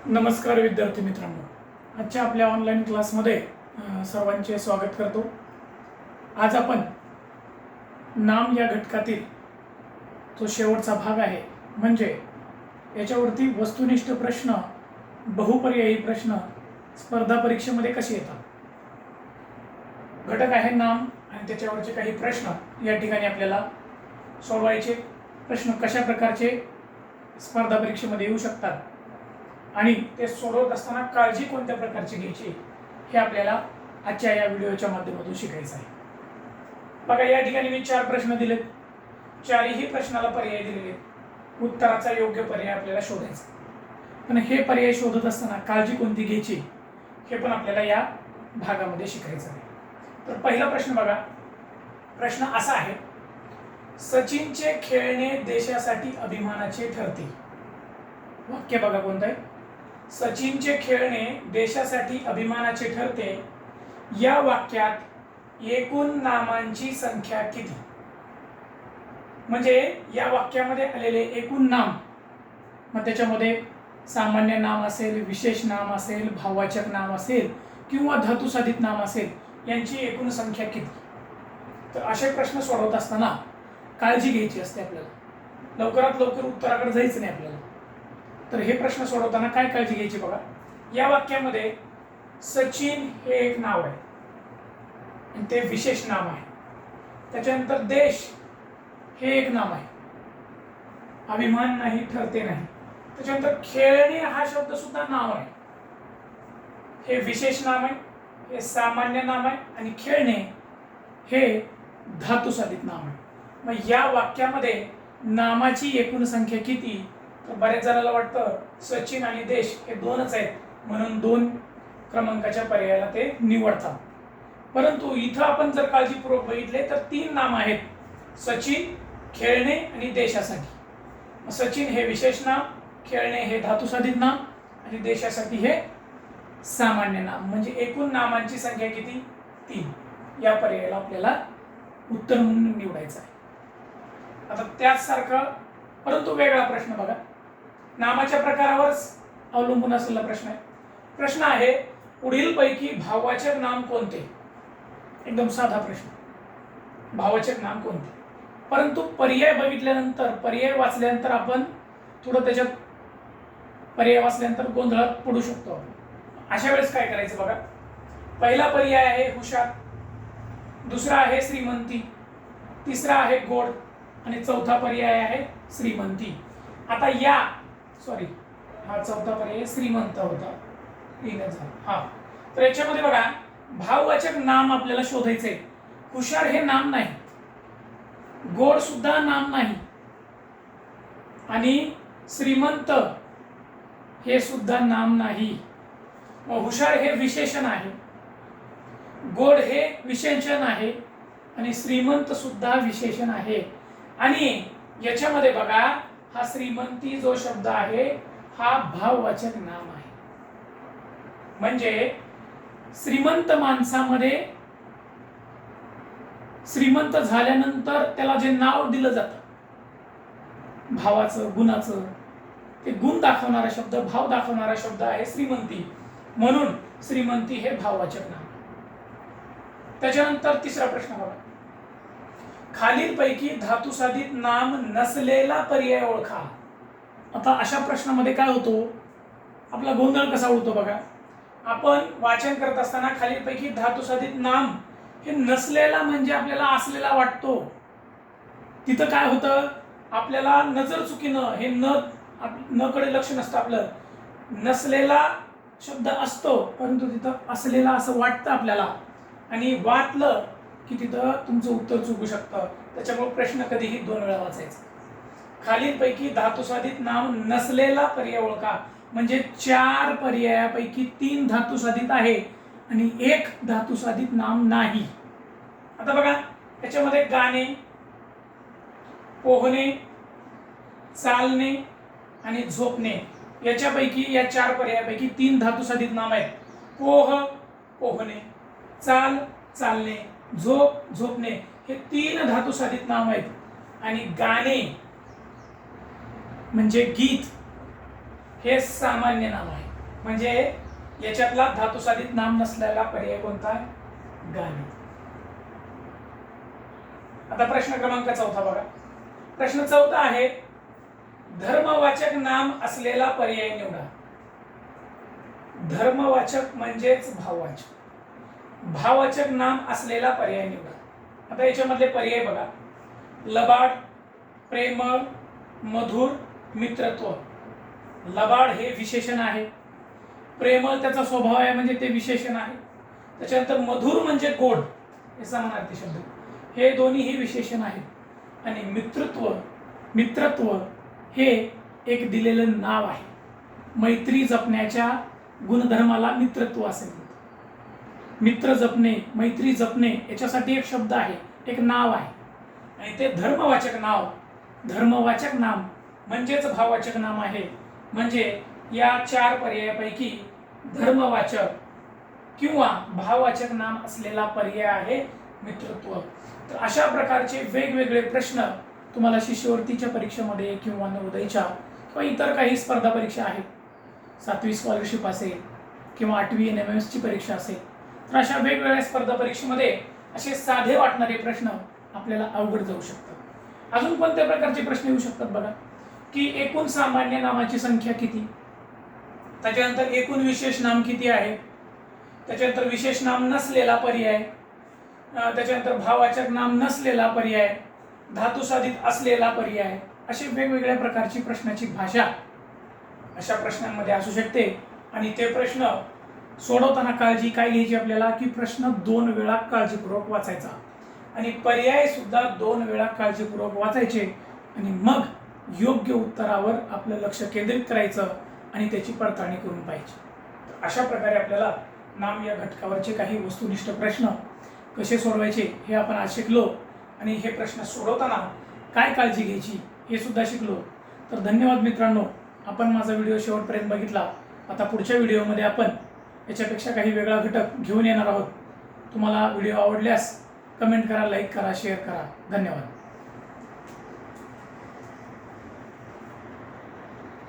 नमस्कार विद्यार्थी मित्रांनो, आजच्या आपल्या ऑनलाईन क्लासमध्ये सर्वांचे स्वागत करतो। आज आपण नाम या घटकातील जो शेवटचा भाग आहे म्हणजे याच्यावरती वस्तुनिष्ठ प्रश्न, बहुपर्यायी प्रश्न स्पर्धा परीक्षेमध्ये कसे येतात, घटक आहे नाम आणि त्याच्यावरचे काही प्रश्न या ठिकाणी आपल्याला सोडवायचे। प्रश्न कशा प्रकारचे स्पर्धा परीक्षेमध्ये येऊ शकतात आणि ते सोडवत असताना काळजी कोणत्या प्रकारची घ्यायची हे आपल्याला आजच्या या व्हिडिओच्या माध्यमातून शिकायचं आहे। बघा, या ठिकाणी मी 4 प्रश्न दिलेत, चारही प्रश्नाला पर्याय दिलेले आहेत। उत्तराचा योग्य पर्याय आपल्याला शोधायचा, पण हे पर्याय शोधत असताना काळजी कोणती घ्यायची हे पण आपल्याला या भागामध्ये शिकायचं आहे। तर पहिला प्रश्न बघा, प्रश्न असा आहे, सचिनचे खेळणे देशासाठी अभिमानाचे ठरते। वाक्य बघा कोणतं आहे, सचिनचे खेळणे देशासाठी अभिमानाचे ठरते। या वाक्यात एकूण नामांची संख्या किती? म्हणजे या वाक्यामध्ये आलेले एकूण नाम, मग त्याच्यामध्ये सामान्य नाम असेल, विशेष नाम असेल, भाववाचक नाम असेल किंवा धातुसाधित नाम असेल, यांची एकूण संख्या किती? तर असे प्रश्न सोडवत असताना काळजी घ्यायची असते आपल्याला, लवकरात लवकर उत्तराकडे जायचं नाही आपल्याला। तर हे प्रश्न सोडवताना काय काळजी घ्यायची बघा, या वाक्यामध्ये सचिन हे एक नाव आहे आणि ते विशेष नाम आहे। त्याच्यानंतर देश हे एक नाम आहे, अभिमान नाही, ठरते नाही। त्याच्यानंतर खेळणे हा शब्द सुद्धा नाव आहे, हे विशेष नाम आहे, हे सामान्य नाम आहे आणि खेळणे हे धातुसाधित नाम आहे। मग या वाक्यामध्ये नामाची एकूण संख्या किती? तर बऱ्याच जणांना वाटतं सचिन आणि देश हे दोनच आहेत म्हणून 2 क्रमांकाच्या पर्यायाला ते निवडतात, परंतु इथं आपण जर काळजीपूर्वक बघितले तर 3 नाम आहेत, सचिन, खेळणे आणि देशासाठी। सचिन हे विशेष नाम, खेळणे हे धातुसाधित नाम आणि देशासाठी हे सामान्य नाम। म्हणजे एकूण नामांची संख्या किती? 3। या पर्यायाला आपल्याला उत्तर म्हणून निवडायचं आहे। आता त्याचसारखा परंतु वेगळा प्रश्न बघा, नामाच्या प्रकारावर अवलंबून असलेला प्रश्न आहे। प्रश्न आहे, पुढीलपैकी भाववाचक नाम कोणते? एकदम साधा प्रश्न, भाववाचक नाम कोणते? परंतु पर्याय बघितल्यानंतर, पर्याय वाचल्यानंतर आपण थोडं त्याच्यात पर्याय वाचल्यानंतर गोंधळात पडू शकतो आपण। अशा वेळेस काय करायचं बघा, पहिला पर्याय आहे हुशार, दुसरा आहे श्रीमंती, तिसरा आहे गोड आणि चौथा पर्याय आहे श्रीमंती। आता हा चौथा पर्याय श्रीमंत होता, हा। तर याच्यामध्ये बघा, भाववाचक नाम आपल्याला शोधायचे। हुशार हे नाम नाही, गोड सुद्धा नाम नाही आणि श्रीमंत हे सुद्धा नाम नाही। हुशार हे विशेषण आहे, गोड हे विशेषण आहे आणि श्रीमंत सुद्धा विशेषण आहे। आणि याच्यामध्ये बघा, हा श्रीमंती जो शब्द आहे हा भाववाचक नाम आहे। म्हणजे श्रीमंत माणसामध्ये श्रीमंत झाल्यानंतर त्याला जे नाव दिलं जातं भावाचं, गुणाचं, ते गुण दाखवणारा शब्द, भाव दाखवणारा शब्द आहे श्रीमंती, म्हणून श्रीमंती हे भाववाचक नाम। त्याच्यानंतर तिसरा प्रश्न बघा, खालीलपैकी धातुसाधित नाम नसलेला पर्याय ओळखा। आता अशा प्रश्नामध्ये काय होतो, आपला गोंधळ कसा उडतो बघा, आपण वाचन करत असताना खालीलपैकी धातुसाधित नाम हे नसलेला म्हणजे आपल्याला असलेला वाटतो। तिथं काय होतं, आपल्याला नजर चुकीनं हे न कडे लक्ष नसतं, आपलं नसलेला शब्द असतो परंतु तिथं असलेला असं वाटतं आपल्याला आणि वाटलं की तिथं तुमचं उत्तर चुकू शकतं। त्याच्यामुळे प्रश्न कधीही 2 वेळा वाचायचा। खालीलपैकी धातुसाधित नाम नसलेला पर्याय ओळखा, म्हणजे 4 पर्यायापैकी 3 धातुसाधित आहे आणि 1 धातुसाधित नाम नाही। आता बघा, याच्यामध्ये गाणे, पोहणे, चालणे आणि झोपणे याच्यापैकी, या 4 पर्यायापैकी 3 धातुसाधित नाम आहेत। पोह, पोहणे, चाल, चालणे, झोप, झोपणे हे 3 धातुसाधित नाम आहेत आणि गाणे म्हणजे गीत हे सामान्य नाम आहे। म्हणजे याच्यातला धातुसाधित नाम नसलेला पर्याय कोणता आहे? गाणे. आता प्रश्न क्रमांक 4 बघा. प्रश्न 4 आहे, धर्मवाचक नाम असलेला पर्याय निवडा. धर्मवाचक म्हणजेच भाववाचक. भाववाचक नाम असलेला पर्याय निवडा. आता याच्यामधले पर्याय बघा. लबाड, प्रेमळ, मधुर, मित्रत्व. लबाड हे विशेषण आहे, प्रेमळ त्याचा स्वभाव आहे म्हणजे ते विशेषण आहे, त्याच्यानंतर मधुर म्हणजे गोड हे समानार्थी शब्द, हे दोन्ही विशेषण आहेत, आणि मित्रत्व हे एक दिलेलं नाव आहे. मैत्री जपण्याच्या गुणधर्माला मित्रत्व असे म्हणतात. मित्र जपणे, मैत्री जपणे याच्यासाठी एक शब्द आहे, एक नाव आहे, आणि ते धर्मवाचक नाम म्हणजेच भाववाचक नाम आहे. म्हणजे या 4 पर्यायापैकी धर्मवाचक किंवा भाववाचक नाम असलेला पर्याय आहे मित्रत्व. तर अशा प्रकारचे वेगवेगळे प्रश्न तुम्हाला शिष्यवृत्तीच्या परीक्षेमध्ये किंवा नवोदयच्या किंवा इतर काही स्पर्धा परीक्षा आहेत, 7वी स्कॉलरशिप असेल किंवा 8वी NMS ची परीक्षा असेल, तर अशा वेगवेगळ्या स्पर्धा परीक्षेमध्ये असे साधे वाटणारे प्रश्न आपल्याला अवघड जाऊ शकतात. अजून कोणत्या प्रकारचे प्रश्न येऊ शकतात बघा, की एकूण सामान्य नामाची संख्या किती, त्याच्यानंतर एकूण विशेष नाम किती आहे, त्याच्यानंतर विशेष नाम नसलेला पर्याय, त्याच्यानंतर भाववाचक नाम नसलेला पर्याय, धातुसाधित असलेला पर्याय, असे वेगवेगळ्या प्रकारची प्रश्नाची भाषा अशा प्रश्नांमध्ये असू शकते. आणि ते प्रश्न सोडवताना काळजी काय घ्यायची आपल्याला, की प्रश्न 2 वेळा काळजीपूर्वक वाचायचा आणि पर्याय सुद्धा 2 वेळा काळजीपूर्वक वाचायचे, आणि मग योग्य उत्तरावर आपलं लक्ष केंद्रित करायचं आणि त्याची पडताळणी करून पाहिजे. अशा प्रकारे आपल्याला नाम या घटकावरचे काही वस्तुनिष्ठ प्रश्न कसे सोडवायचे हे आपण आज शिकलो, आणि हे प्रश्न सोडवताना काय काळजी घ्यायची हे सुद्धा शिकलो. तर धन्यवाद मित्रांनो, आपण माझा व्हिडिओ शेवटपर्यंत बघितला. आता पुढच्या व्हिडिओमध्ये आपण याच्यापेक्षा काही वेगळा घटक घेऊन येणार आहोत. तुम्हाला व्हिडिओ आवडल्यास कमेंट करा, लाईक करा, शेअर करा. धन्यवाद.